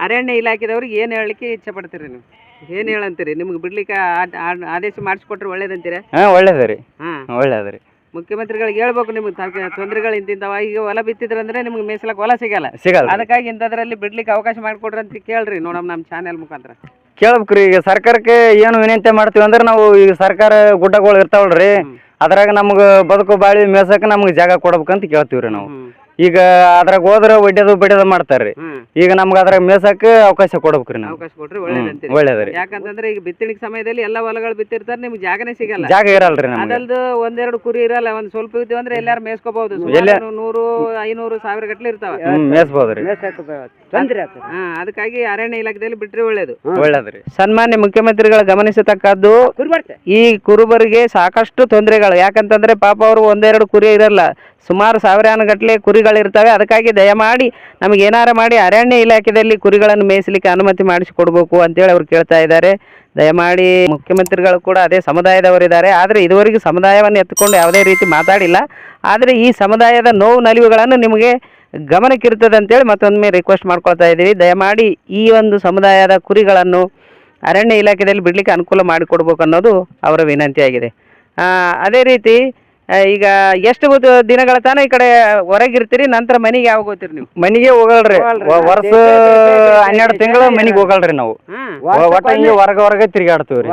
Speaker 1: ಅರಣ್ಯ ಇಲಾಖೆದವ್ರಿಗೆ ಏನ್ ಹೇಳಲಿಕ್ಕೆ ಇಚ್ಛೆ ಪಡ್ತೀರಿ? ನೀವು ಏನ್ ಹೇಳಂತೀರಿ? ನಿಮ್ಗೆ ಬಿಡ್ಲಿಕ್ಕೆ ಆದೇಶ ಮಾಡಿಸ್ಕೊಟ್ರೆ ಒಳ್ಳೇದಂತೀರ?
Speaker 3: ಒಳ್ಳೇದ್ರಿ. ಒಳ್ಳೇದ್ರಿ.
Speaker 1: ಮುಖ್ಯಮಂತ್ರಿಗಳಿಗೆ ಹೇಳ್ಬೇಕು, ನಿಮ್ಗೆ ತೊಂದರೆಗಳು ಇಂತಿಂತವ. ಈಗ ಹೊಲ ಬಿತ್ತಿದ್ರಂದ್ರೆ ನಿಮ್ಗೆ ಮೇಯ್ಸಲಕ್ ಹೊಲ ಸಿಗಲ್ಲ, ಅದಕ್ಕಾಗಿ ಇಂಥದ್ರಲ್ಲಿ ಬಿಡ್ಲಿಕ್ಕೆ ಅವಕಾಶ ಮಾಡಿಕೊಡ್ರಿ ಅಂತ ಕೇಳ್ರಿ ನೋಡಮ್ ನಮ್ಮ ಚಾನೆಲ್ ಮುಖಾಂತರ.
Speaker 3: ಕೇಳ್ಬೇಕ್ರಿ. ಈಗ ಸರ್ಕಾರಕ್ಕೆ ಏನು ವಿನಂತಿ ಮಾಡ್ತೀವಿ ಅಂದ್ರೆ, ನಾವು ಈಗ ಸರ್ಕಾರ ಗುಡ್ಡಗಳು ಇರ್ತಾವಲ್ರಿ, ಅದ್ರಾಗ ನಮ್ಗೆ ಬದುಕು ಬಾಳಿ ಮೇಸಕ್ಕೆ ನಮ್ಗೆ ಜಾಗ ಕೊಡ್ಬೇಕಂತ ಕೇಳ್ತೀವ್ರಿ ನಾವು. ಈಗ ಅದ್ರಾಗ ಹೋದ್ರೆ ಒಡ್ಡೋದು ಬಡಿಯೋದು ಮಾಡ್ತಾರ್ರಿ. ಈಗ ನಮ್ಗೆ ಅದ್ರಾಗ ಮೇಸಕ್ಕೆ ಅವಕಾಶ ಕೊಡ್ಬೇಕ್ರಿ ನಾವು.
Speaker 1: ಅವಕಾಶ ಕೊಟ್ರೆ ಒಳ್ಳೇದ್ರಿ. ಯಾಕಂತಂದ್ರೆ ಈಗ ಬಿತ್ತಣಿಗೆ ಸಮಯದಲ್ಲಿ ಎಲ್ಲ ಹೊಲಗಳು ಬಿತ್ತಿರ್ತಾರೆ, ನಿಮ್ಗೆ ಜಾಗನೇ ಸಿಗಲ್ಲ,
Speaker 3: ಜಾಗ ಇರಲ್ರಿ.
Speaker 1: ಅದಲ್ದು ಒಂದೆರಡು ಕುರಿ ಇರಲ್ಲ, ಒಂದ್ ಸ್ವಲ್ಪ ಇದ್ದೀವಿ ಅಂದ್ರೆ ಎಲ್ಲಾರು ಮೇಸ್ಕೋಬಹುದು. 100, 500, 1000 ಗಟ್ಲೆ ಇರ್ತಾವ,
Speaker 3: ಮೇಸ್ಬೋದ್ರಿ.
Speaker 1: ಅದಕ್ಕಾಗಿ ಅರಣ್ಯ ಇಲಾಖೆಯಲ್ಲಿ ಬಿಟ್ರೆ
Speaker 3: ಒಳ್ಳೇದ್ರಿ.
Speaker 1: ಸನ್ಮಾನ್ಯ ಮುಖ್ಯಮಂತ್ರಿಗಳು ಗಮನಿಸತಕ್ಕದ್ದು, ಈ ಕುರುಬರಿಗೆ ಸಾಕಷ್ಟು ತೊಂದರೆಗಳು. ಯಾಕಂತಂದ್ರೆ ಪಾಪ ಅವರು ಒಂದೆರಡು ಕುರಿ ಇರಲ್ಲ, ಸುಮಾರು 1000 ಗಟ್ಟಲೆ ಕುರಿಗಳಿರ್ತವೆ. ಅದಕ್ಕಾಗಿ ದಯಮಾಡಿ ನಮಗೆ ಏನಾರ ಮಾಡಿ ಅರಣ್ಯ ಇಲಾಖೆಯಲ್ಲಿ ಕುರಿಗಳನ್ನು ಮೇಯಿಸಲಿಕ್ಕೆ ಅನುಮತಿ ಮಾಡಿಸಿಕೊಡ್ಬೇಕು ಅಂತೇಳಿ ಅವ್ರು ಕೇಳ್ತಾ ಇದ್ದಾರೆ. ದಯಮಾಡಿ ಮುಖ್ಯಮಂತ್ರಿಗಳು ಕೂಡ ಅದೇ ಸಮುದಾಯದವರಿದ್ದಾರೆ, ಆದರೆ ಇದುವರೆಗೂ ಸಮುದಾಯವನ್ನು ಎತ್ತುಕೊಂಡು ಯಾವುದೇ ರೀತಿ ಮಾತಾಡಿಲ್ಲ. ಆದರೆ ಈ ಸಮುದಾಯದ ನೋವು ನಲಿವುಗಳನ್ನು ನಿಮಗೆ ಗಮನಕ್ಕಿರ್ತದೆ ಅಂತೇಳಿ ಮತ್ತೊಮ್ಮೆ ರಿಕ್ವೆಸ್ಟ್ ಮಾಡ್ಕೊಳ್ತಾ ಇದ್ದೀವಿ. ದಯಮಾಡಿ ಈ ಒಂದು ಸಮುದಾಯದ ಕುರಿಗಳನ್ನು ಅರಣ್ಯ ಇಲಾಖೆಯಲ್ಲಿ ಬಿಡಲಿಕ್ಕೆ ಅನುಕೂಲ ಮಾಡಿಕೊಡ್ಬೇಕು ಅನ್ನೋದು ಅವರ ವಿನಂತಿಯಾಗಿದೆ. ಅದೇ ರೀತಿ ಈಗ ಎಷ್ಟು ದಿನಗಳ ತಾನ ಈ ಕಡೆ ಹೊರಗಿರ್ತೀರಿ, ನಂತರ ಮನೆಗೆ ಯಾವಾಗ ಹೋಗ್ತೀರಿ? ನೀವು
Speaker 3: ಮನೆಗೆ ಹೋಗಲ್ರಿ. ವರ್ಷ 12 ತಿಂಗಳು ಮನೆಗೆ ಹೋಗಲ್ರಿ ನಾವು. ಒಟ್ಟ ಹಿಂಗೆ ಹೊರಗೆ ತಿರುಗಾಡ್ತೀವ್ರಿ.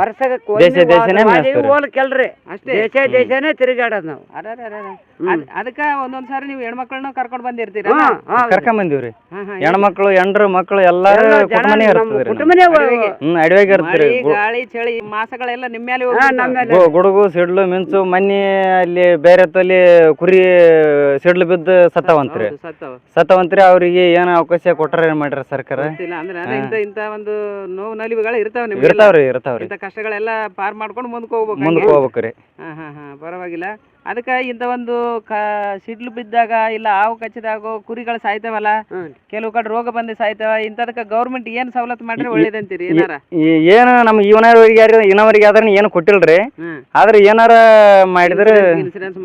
Speaker 3: ದೇಶನೇ
Speaker 2: ದೇಶನೇ ತಿರುಗಾಡೋದು ನಾವು.
Speaker 1: ಅದಕ್ಕ ಒಂದೊಂದ್ಸಾರಿ ನೀವು ಹೆಣ್ಮಕ್ಳನ್ನ ಕರ್ಕೊಂಡ್ ಬಂದಿರ್ತೀರ?
Speaker 3: ಕರ್ಕೊಂಡ್ ಬಂದಿವ್ರಿ. ಹೆಣ್ಮಕ್ಳು, ಹೆಂಡ್ರು, ಮಕ್ಳು ಎಲ್ಲಾರು ಕುಟುಂಬನೇ ಇರ್ತದ್ರಿ. ಅಡವಿಗೆ ಇರ್ತೀರಿ.
Speaker 1: ಗಾಳಿ ಚಳಿ ಮಾಸಗಳೆಲ್ಲ ನಿಮ್ಮ ಮೇಲೆ
Speaker 3: ಗುಡುಗು ಸಿಡ್ಲು ಮಿಂಚು. ಮೊನ್ನೆ ಅಲ್ಲಿ ಬೇರೆ ತಲ್ಲಿ ಕುರಿ ಸಿಡ್ಲು ಬಿದ್ದು ಸತ್ತವಂತ್ರಿ. ಅವ್ರಿಗೆ ಏನು ಅವಕಾಶ ಕೊಟ್ಟಾರ, ಏನ್ ಮಾಡ್ಯಾರ ಸರ್ಕಾರ?
Speaker 1: ಇಂತ ಒಂದು ನೋವು ನಲಿವುಗಳು
Speaker 3: ಇರ್ತಾವ್ರಿ.
Speaker 1: ಕಷ್ಟಗಳೆಲ್ಲ ಪಾರ್ ಮಾಡ್ಕೊಂಡು ಮುಂದಕ್ಕೆ
Speaker 3: ಹೋಗ್ಬೇಕ್ರಿ.
Speaker 1: ಪರವಾಗಿಲ್ಲ. ಅದಕ್ಕೆ ಇಂಥ ಒಂದು ಸಿಡ್ಲು ಬಿದ್ದಾಗ ಇಲ್ಲ ಹಾವು ಕಚ್ಚಿದಾಗ ಕುರಿಗಳು ಸಾಯ್ತಾವಲ್ಲ, ಕೆಲವು ಕಡೆ ರೋಗ ಬಂದು ಸಾಯ್ತಾವ. ಇಂಥದಕ್ಕೆ ಗೌರ್ಮೆಂಟ್ ಏನ್ ಸವಲತ್ತು ಮಾಡ್ರೆ ಒಳ್ಳೇದಂತೀರಿ?
Speaker 3: ಏನು ನಮ್ಗೆ ಇನ್ನವರಿಗೆ ಆದ್ರೆ ಏನು ಕೊಟ್ಟಿಲ್ರಿ, ಆದ್ರೆ ಏನಾರ ಮಾಡಿದ್ರೆ
Speaker 1: ಇನ್ಸೂರೆನ್ಸ್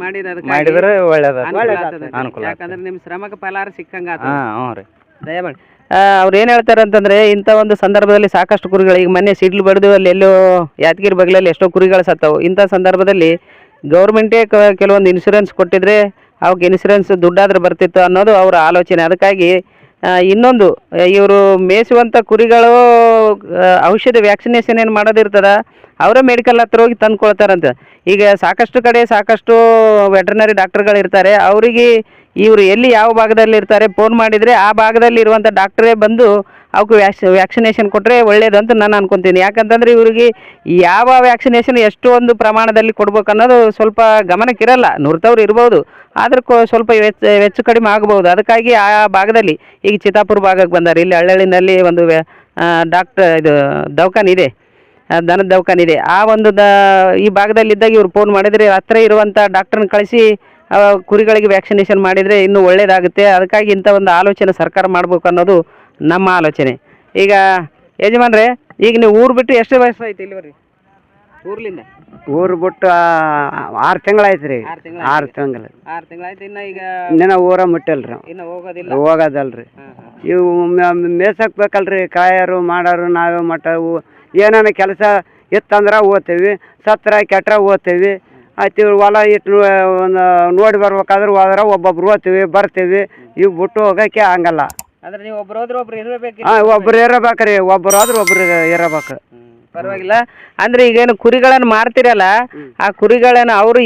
Speaker 3: ಮಾಡಿದ್ರೆ ಒಳ್ಳೇದ.
Speaker 1: ಯಾಕಂದ್ರೆ ನಿಮ್ ಶ್ರಮಕ್ಕೆ ಫಲಾರ ಸಿಕ್ಕಂಗ. ದಯಮಾಡಿ ಅವ್ರು ಏನ್ ಹೇಳ್ತಾರೆ ಅಂತಂದ್ರೆ, ಇಂಥ ಒಂದು ಸಂದರ್ಭದಲ್ಲಿ ಸಾಕಷ್ಟು ಕುರಿಗಳು, ಈಗ ಮೊನ್ನೆ ಸಿಡ್ಲು ಬಡಿದು ಅಲ್ಲಿ ಎಲ್ಲೋ ಯಾದಗಿರಿ ಬಗ್ಲಲ್ಲಿ ಎಷ್ಟೋ ಕುರಿಗಳು ಸತ್ತವು. ಇಂಥ ಸಂದರ್ಭದಲ್ಲಿ ಗೌರ್ಮೆಂಟೇ ಕೆಲವೊಂದು ಇನ್ಶೂರೆನ್ಸ್ ಕೊಟ್ಟಿದ್ರೆ ಅವಕ್ಕೆ ಇನ್ಶೂರೆನ್ಸ್ ದುಡ್ಡಾದ್ರೆ ಬರ್ತಿತ್ತು ಅನ್ನೋದು ಅವರ ಆಲೋಚನೆ. ಅದಕ್ಕಾಗಿ ಇನ್ನೊಂದು, ಇವರು ಮೇಯಿಸುವಂಥ ಕುರಿಗಳು ಔಷಧ ವ್ಯಾಕ್ಸಿನೇಷನ್ ಏನು ಮಾಡೋದಿರ್ತದ, ಅವರೇ ಮೆಡಿಕಲ್ ಹತ್ರ ಹೋಗಿ ತಂದ್ಕೊಳ್ತಾರಂತ. ಈಗ ಸಾಕಷ್ಟು ಕಡೆ ಸಾಕಷ್ಟು ವೆಟರ್ನರಿ ಡಾಕ್ಟರ್ಗಳು ಇರ್ತಾರೆ, ಅವರಿಗೆ ಇವರು ಎಲ್ಲಿ ಯಾವ ಭಾಗದಲ್ಲಿ ಇರ್ತಾರೆ ಫೋನ್ ಮಾಡಿದರೆ ಆ ಭಾಗದಲ್ಲಿ ಇರುವಂಥ ಡಾಕ್ಟ್ರೇ ಬಂದು ಅವಕ್ಕೆ ವ್ಯಾಕ್ಸಿನೇಷನ್ ಕೊಟ್ಟರೆ ಒಳ್ಳೇದು ಅಂತ ನಾನು ಅನ್ಕೊತೀನಿ. ಯಾಕಂತಂದರೆ ಇವರಿಗೆ ಯಾವ ವ್ಯಾಕ್ಸಿನೇಷನ್ ಎಷ್ಟು ಒಂದು ಪ್ರಮಾಣದಲ್ಲಿ ಕೊಡ್ಬೇಕು ಅನ್ನೋದು ಸ್ವಲ್ಪ ಗಮನಕ್ಕಿರಲ್ಲ. ನುರಿತವ್ರು ಇರ್ಬೋದು, ಆದ್ರೆ ಸ್ವಲ್ಪ ವೆಚ್ಚ ಕಡಿಮೆ ಆಗ್ಬೋದು. ಅದಕ್ಕಾಗಿ ಆ ಭಾಗದಲ್ಲಿ ಈಗ ಚಿತ್ತಾಪುರ ಭಾಗಕ್ಕೆ ಬಂದಾರೆ. ಇಲ್ಲಿ ಹಳ್ಳಿನಲ್ಲಿ ಒಂದು ದವಾಖಾನೆ ಇದೆ, ದನದ ದವಾಖಾನೆ ಇದೆ. ಆ ಒಂದು ಈ ಭಾಗದಲ್ಲಿದ್ದಾಗ ಇವ್ರು ಫೋನ್ ಮಾಡಿದರೆ ಹತ್ತಿರ ಇರುವಂಥ ಡಾಕ್ಟ್ರನ್ನ ಕಳಿಸಿ ಕುರಿಗಳಿಗೆ ವ್ಯಾಕ್ಸಿನೇಷನ್ ಮಾಡಿದರೆ ಇನ್ನೂ ಒಳ್ಳೇದಾಗುತ್ತೆ. ಅದಕ್ಕಾಗಿ ಇಂಥ ಒಂದು ಆಲೋಚನೆ ಸರ್ಕಾರ ಮಾಡಬೇಕು ಅನ್ನೋದು ನಮ್ಮ ಆಲೋಚನೆ. ಈಗ ಯಜಮಾನ್ರೆ, ಈಗ ನೀವು ಊರು ಬಿಟ್ಟು ಎಷ್ಟು ವರ್ಷ ಆಯ್ತು ಇಲ್ಲಿವರೆಗೆ? ಊರ್ಲಿಂದ
Speaker 2: ಊರು ಬಿಟ್ಟು 6 ತಿಂಗಳಾಯ್ತು ರೀ.
Speaker 1: 6 ತಿಂಗಳ
Speaker 2: 6 ತಿಂಗಳು
Speaker 1: 6 ತಿಂಗಳಾಯ್ತು. ಇನ್ನ ಈಗ
Speaker 2: ಇನ್ನ ಊರ ಮುಟ್ಟಿಲ್ರಿ.
Speaker 1: ಇನ್ನು ಹೋಗೋದಿಲ್ಲ.
Speaker 2: ಹೋಗೋದಲ್ರಿ. ಇವು ಮೇಸಕ್ ಬೇಕಲ್ರಿ, ಕಾಯರು ಮಾಡೋರು ನಾವೇ ಮಟ್ಟ ಏನಾನ ಕೆಲಸ ಇತ್ತಂದ್ರೆ ಓದ್ತೀವಿ, ಸತ್ರ ಕೆಟ್ರ ಓದ್ತೀವಿ. ಆಯ್ತು ಹೊಲ ಇಟ್ಟು ಒಂದು ನೋಡಿ ಬರ್ಬೇಕಾದ್ರೆ ಹೋದ್ರೆ ಒಬ್ಬೊಬ್ರು ಓದ್ತೀವಿ ಬರ್ತೀವಿ. ಇವು ಬಿಟ್ಟು ಹೋಗೋಕ್ಕೆ ಆಗಲ್ಲ.
Speaker 1: ಅಂದ್ರೆ ನೀವು ಒಬ್ರು ಹೋದ್ರೆ ಒಬ್ರು ಇರಬೇಕು.
Speaker 2: ಒಬ್ರು ಇರಬೇಕ್ರಿ, ಒಬ್ರು ಆದ್ರೆ ಒಬ್ರು ಇರಬೇಕು.
Speaker 1: ಪರವಾಗಿಲ್ಲ. ಅಂದ್ರೆ ಈಗೇನು ಕುರಿಗಳನ್ನು ಮಾರ್ತಿರಲ್ಲ, ಆ ಕುರಿಗಳನ್ನು ಅವರು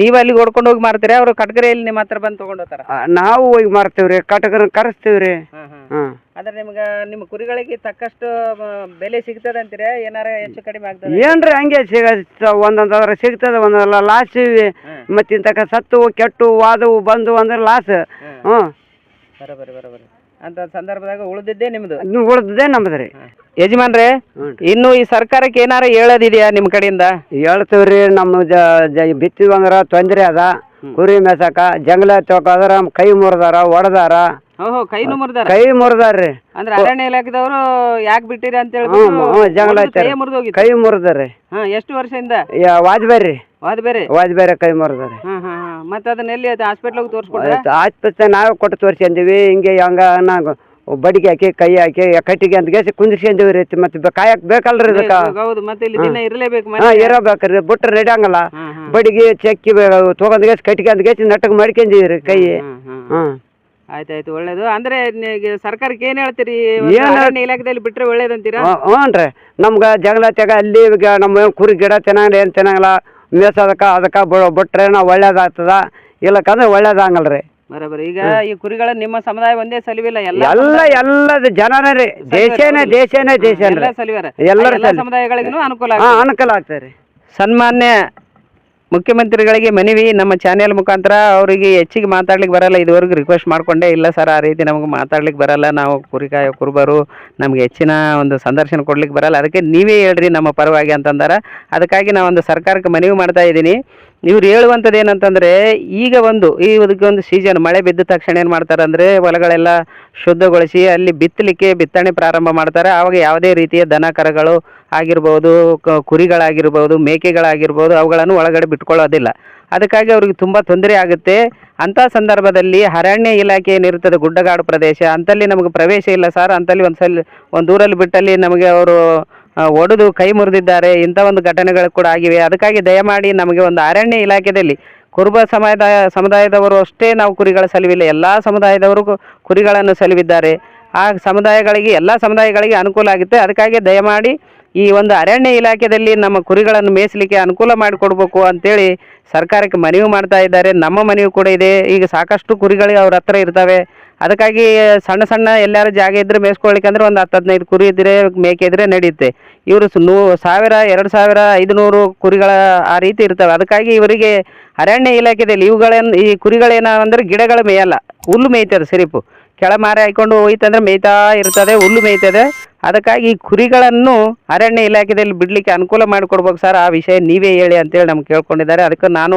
Speaker 1: ನೀವು ಅಲ್ಲಿಗೆ ಓಡ್ಕೊಂಡು ಹೋಗಿ ಮಾರ್ತೀರಾ, ಅವರು ಕಟ್ಕರೆಯಲ್ಲಿ ನಿಮ್ಮ ಹತ್ರ ಬಂದು ತಗೊಂಡು ಹೋಗ್ತಾರ?
Speaker 2: ನಾವು ಹೋಗಿ ಮಾರ್ತೀವ್ರಿ, ಕಟಕರ ಕರೆಸ್ತೀವ್ರಿ.
Speaker 1: ಅಂದ್ರೆ ನಿಮ್ಗೆ ನಿಮ್ಮ ಕುರಿಗಳಿಗೆ ತಕ್ಕಷ್ಟು ಬೆಲೆ ಸಿಗ್ತದೆ ಅಂತೀರಾ? ಏನಾರ ಹೆಚ್ಚು ಕಡಿಮೆ ಆಗ್ತದೆ?
Speaker 2: ಏನ್ರಿ ಹಂಗೆ ಒಂದೊಂದಾದ್ರೆ ಸಿಗ್ತದೆ, ಒಂದೊಂದಲ್ಲ ಲಾಸ್ ಇವಿ. ಮತ್ತೆ ಇಂತಕ ಸತ್ತು ಕೆಟ್ಟು ವಾದವು ಬಂದು ಅಂದ್ರೆ ಲಾಸ್.
Speaker 1: ಬರೋಬರಿ. ಅಂತ ಸಂದರ್ಭದಾಗ ಉಳಿದಿದ್ದೇ ನಿಮ್ದು?
Speaker 2: ಉಳಿದಿದ್ದೇ ನಮ್ದ್ರಿ.
Speaker 1: ಯಜಮಾನ್ರೆ, ಇನ್ನು ಈ ಸರ್ಕಾರಕ್ಕೆ ಏನಾರ ಹೇಳೋದಿದೆಯಾ ನಿಮ್ಮ ಕಡೆಯಿಂದ?
Speaker 2: ಹೇಳ್ತೀವ್ರಿ. ನಮ್ಮ ಬಿತ್ತಿದ್ವಿ ಅಂದ್ರ ತೊಂದ್ರೆ ಅದ. ಕುರಿ ಮೇಸಕ ಜಂಗಲ ತಗೋದ್ರ ಕೈ ಮುರಿದಾರ, ಹೊಡೆದಾರ.
Speaker 1: ಕೈನು ಮುರಿದಾರ?
Speaker 2: ಕೈ ಮುರಿದಾರ್ರಿ.
Speaker 1: ಅಂದ್ರೆ ಅರಣ್ಯ ಇಲಾಖೆದವರು ಯಾಕೆ ಬಿಟ್ಟಿರಿ ಅಂತ ಹೇಳಿ
Speaker 2: ಜಂಗಲ ಕೈ ಮುರಿದಾರೆ.
Speaker 1: ಎಷ್ಟು ವರ್ಷದಿಂದ?
Speaker 2: ವಾಜ್ಬೇರಿ ಕೈ ಮುರಿದಾರೆ.
Speaker 1: ಮತ್ತೆ ಅದನ್ನ ಎಲ್ಲಿ ಹಾಸ್ಪಿಟ್ಲ್ ತೋರಿಸ್ಕೊಂಡ್ರೆ?
Speaker 2: ಆಸ್ಪತ್ರೆ ನಾವೇ ಕೊಟ್ಟು ತೋರಿಸ್ಕೊಂಡೀವಿ. ಹಿಂಗೆ ಹಂಗ ಬಡಿಗೆ ಹಾಕಿ ಕೈ ಹಾಕಿ ಕಟ್ಟಿಗೆ ಅಂತ ಗೇಸಿ ಕುಂದಿರ್ಸ್ಕೊಂಡೀವಿ ರೀ. ಮತ್ತೆ ಕಾಯಕ್ ಬೇಕಲ್ರಿ ಇದಕ್ಕ?
Speaker 1: ಹೌದು. ಮತ್ತೆ ಇಲ್ಲಿ ದಿನ ಇರಲೇಬೇಕು.
Speaker 2: ಇರಬೇಕ್ರಿ, ಬಿಟ್ರೆ ನಡೆಯಂಗಲ್ಲ. ಬಡಿಗೆ ಚಕ್ಕಿ ತಗೊಂಡ್ ಗೇಸಿ ಕಟ್ಟಿಗೆ ಅಂತ ಗೇಸಿ ನೆಟ್ಟಗ್ ಮಾಡ್ಕೊಂಡೀವಿ ಕೈ.
Speaker 1: ಆಯ್ತಾಯ್ತು, ಒಳ್ಳೇದು. ಅಂದ್ರೆ ಸರ್ಕಾರಕ್ಕೆ ಏನ್ ಹೇಳ್ತೀರಿ? ಇಲಾಖೆದಲ್ಲಿ ಬಿಟ್ರೆ ಒಳ್ಳೇದಂತೀರಾ?
Speaker 2: ಹ್ಞೂನ್ರಿ. ನಮ್ಗ ಜಂಗಲ ತೆಗ ಅಲ್ಲಿ ನಮ್ಮ ಕುರಿ ಗಿಡ ಚೆನ್ನಾಗಿ ಏನ್ ಚೆನ್ನಾಗಲ್ಲ ಮೇಸದಕ್ಕ ಬಿಟ್ರೆ ನಾವು ಒಳ್ಳೇದಾಗ್ತದ, ಇಲ್ಲಕಂದ್ರೆ ಒಳ್ಳೇದಾಗಲ್ರಿ.
Speaker 1: ಬರೋಬರಿ. ಈಗ ಈ ಕುರಿಗಳ ನಿಮ್ಮ ಸಮುದಾಯ ಒಂದೇ ಸಲಿವಿಲ್ಲ,
Speaker 2: ಎಲ್ಲದ ಜನರೇ ರೀ. ದೇಶನೇ
Speaker 1: ಸಲಿವಾರ. ಎಲ್ಲ ಸಮುದಾಯಗಳಿಗೂ ಅನುಕೂಲ
Speaker 2: ಆಗ್ತದೆ.
Speaker 1: ಸನ್ಮಾನ್ಯ ಮುಖ್ಯಮಂತ್ರಿಗಳಿಗೆ ಮನವಿ, ನಮ್ಮ ಚಾನೆಲ್ ಮುಖಾಂತರ ಅವರಿಗೆ ಹೆಚ್ಚಿಗೆ ಮಾತಾಡ್ಲಿಕ್ಕೆ ಬರಲ್ಲ. ಇದುವರೆಗೂ ರಿಕ್ವೆಸ್ಟ್ ಮಾಡ್ಕೊಂಡೇ ಇಲ್ಲ ಸರ್, ಆ ರೀತಿ ನಮಗೆ ಮಾತಾಡ್ಲಿಕ್ಕೆ ಬರಲ್ಲ, ನಾವು ಕುರುಬರು, ನಮ್ಗೆ ಹೆಚ್ಚಿನ ಒಂದು ಸಂದರ್ಶನ ಕೊಡ್ಲಿಕ್ಕೆ ಬರಲ್ಲ, ಅದಕ್ಕೆ ನೀವೇ ಹೇಳ್ರಿ ನಮ್ಮ ಪರವಾಗಿ ಅಂತಂದಾರ. ಅದಕ್ಕಾಗಿ ನಾವು ಒಂದು ಸರ್ಕಾರಕ್ಕೆ ಮನವಿ ಮಾಡ್ತಾ ಇದ್ದೀನಿ. ಇವ್ರು ಹೇಳುವಂಥದ್ದು ಏನಂತಂದರೆ, ಈಗ ಇದಕ್ಕೆ ಒಂದು ಸೀಸನ್ ಮಳೆ ಬಿದ್ದ ತಕ್ಷಣ ಏನು ಮಾಡ್ತಾರೆ ಅಂದರೆ ಹೊಲಗಳೆಲ್ಲ ಶುದ್ಧಗೊಳಿಸಿ ಅಲ್ಲಿ ಬಿತ್ತನೆ ಪ್ರಾರಂಭ ಮಾಡ್ತಾರೆ. ಆವಾಗ ಯಾವುದೇ ರೀತಿಯ ದನ ಕರುಗಳು ಆಗಿರ್ಬೋದು, ಕುರಿಗಳಾಗಿರ್ಬೋದು, ಮೇಕೆಗಳಾಗಿರ್ಬೋದು, ಅವುಗಳನ್ನು ಒಳಗಡೆ ಬಿಟ್ಕೊಳ್ಳೋದಿಲ್ಲ. ಅದಕ್ಕಾಗಿ ಅವ್ರಿಗೆ ತುಂಬ ತೊಂದರೆ ಆಗುತ್ತೆ. ಅಂಥ ಸಂದರ್ಭದಲ್ಲಿ ಅರಣ್ಯ ಇಲಾಖೆ ಏನಿರ್ತದೆ, ಗುಡ್ಡಗಾಡು ಪ್ರದೇಶ ಅಂತಲ್ಲಿ ನಮಗೆ ಪ್ರವೇಶ ಇಲ್ಲ ಸರ್, ಅಂತಲ್ಲಿ ಒಂದು ಊರಲ್ಲಿ ಬಿಟ್ಟಲ್ಲಿ ನಮಗೆ ಅವರು ಒಡೆದು ಕೈ ಮುರಿದಿದ್ದಾರೆ. ಇಂಥ ಒಂದು ಘಟನೆಗಳು ಕೂಡ ಆಗಿವೆ. ಅದಕ್ಕಾಗಿ ದಯಮಾಡಿ ನಮಗೆ ಒಂದು ಅರಣ್ಯ ಇಲಾಖೆಯಲ್ಲಿ ಕುರುಬ ಸಮುದಾಯದವರು ಅಷ್ಟೇ ನಾವು ಕುರಿಗಳ ಸಲುವಿಲ್ಲ, ಎಲ್ಲ ಸಮುದಾಯದವರು ಕುರಿಗಳನ್ನು ಸಲುವಿದ್ದಾರೆ. ಆ ಎಲ್ಲ ಸಮುದಾಯಗಳಿಗೆ ಅನುಕೂಲ ಆಗುತ್ತೆ. ಅದಕ್ಕಾಗಿ ದಯಮಾಡಿ ಈ ಒಂದು ಅರಣ್ಯ ಇಲಾಖೆಯಲ್ಲಿ ನಮ್ಮ ಕುರಿಗಳನ್ನು ಮೇಯಿಸಲಿಕ್ಕೆ ಅನುಕೂಲ ಮಾಡಿಕೊಡ್ಬೇಕು ಅಂತೇಳಿ ಸರ್ಕಾರಕ್ಕೆ ಮನವಿ ಮಾಡ್ತಾ ಇದ್ದಾರೆ. ನಮ್ಮ ಮನವಿ ಕೂಡ ಇದೆ. ಈಗ ಸಾಕಷ್ಟು ಕುರಿಗಳು ಅವ್ರ ಹತ್ರ ಇರ್ತವೆ. ಅದಕ್ಕಾಗಿ ಸಣ್ಣ ಎಲ್ಲಾರು ಜಾಗ ಇದ್ರೆ ಮೇಯಿಸ್ಕೊಳ್ಳಿಕ್ಕೆ ಅಂದ್ರೆ ಒಂದು 10-15 ಕುರಿ ಇದ್ರೆ ಮೇಕೆ ಇದ್ರೆ ನಡೆಯುತ್ತೆ. ಇವರು 1000, 2000, 500 ಕುರಿಗಳ ಆ ರೀತಿ ಇರ್ತವೆ. ಅದಕ್ಕಾಗಿ ಇವರಿಗೆ ಅರಣ್ಯ ಇಲಾಖೆಯಲ್ಲಿ ಈ ಕುರಿಗಳೇನಂದ್ರೆ ಗಿಡಗಳು ಮೇಯಲ್ಲ, ಹುಲ್ಲು ಮೇಯ್ತದೆ. ಸಿರಿಪು ಕೆಳ ಮಾರೆ ಹಾಕೊಂಡು ಹೋಯ್ತಂದ್ರೆ ಮೇಯ್ತಾ ಇರ್ತದೆ, ಹುಲ್ಲು ಮೇಯ್ತದೆ. ಅದಕ್ಕಾಗಿ ಈ ಕುರಿಗಳನ್ನು ಅರಣ್ಯ ಇಲಾಖೆಯಲ್ಲಿ ಬಿಡಲಿಕ್ಕೆ ಅನುಕೂಲ ಮಾಡಿಕೊಡ್ಬೇಕು ಸರ್, ಆ ವಿಷಯ ನೀವೇ ಹೇಳಿ ಅಂತೇಳಿ ನಮ್ಗೆ ಕೇಳ್ಕೊಂಡಿದ್ದಾರೆ. ಅದಕ್ಕೆ ನಾನು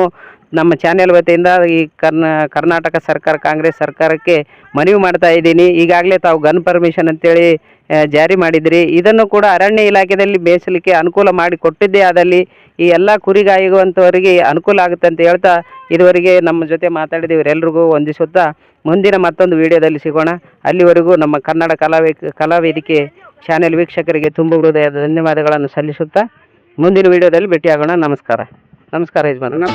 Speaker 1: ನಮ್ಮ ಚಾನೆಲ್ ವತಿಯಿಂದ ಈ ಕರ್ನಾಟಕ ಸರ್ಕಾರ, ಕಾಂಗ್ರೆಸ್ ಸರ್ಕಾರಕ್ಕೆ ಮನವಿ ಮಾಡ್ತಾ ಇದ್ದೀನಿ. ಈಗಾಗಲೇ ತಾವು ಗನ್ ಪರ್ಮಿಷನ್ ಅಂತೇಳಿ ಜಾರಿ ಮಾಡಿದ್ರಿ, ಇದನ್ನು ಕೂಡ ಅರಣ್ಯ ಇಲಾಖೆಯಲ್ಲಿ ಮೇಯಿಸಲಿಕ್ಕೆ ಅನುಕೂಲ ಮಾಡಿ ಕೊಟ್ಟಿದ್ದೇ ಆದಲ್ಲಿ ಈ ಎಲ್ಲ ಕುರಿಗಾಯುವಂಥವರಿಗೆ ಅನುಕೂಲ ಆಗುತ್ತೆ ಅಂತ ಹೇಳ್ತಾ ಇದುವರೆಗೆ ನಮ್ಮ ಜೊತೆ ಮಾತಾಡಿದವರೆಲ್ಲರಿಗೂ ವಂದಿಸುತ್ತಾ ಮುಂದಿನ ಮತ್ತೊಂದು ವಿಡಿಯೋದಲ್ಲಿ ಸಿಗೋಣ. ಅಲ್ಲಿವರೆಗೂ ನಮ್ಮ ಕನ್ನಡ ಕಲಾವೇದಿಕೆ ಚಾನೆಲ್ ವೀಕ್ಷಕರಿಗೆ ತುಂಬ ಹೃದಯದ ಧನ್ಯವಾದಗಳನ್ನು ಸಲ್ಲಿಸುತ್ತಾ ಮುಂದಿನ ವಿಡಿಯೋದಲ್ಲಿ ಭೇಟಿಯಾಗೋಣ. ನಮಸ್ಕಾರ ಯಜಮಾನ.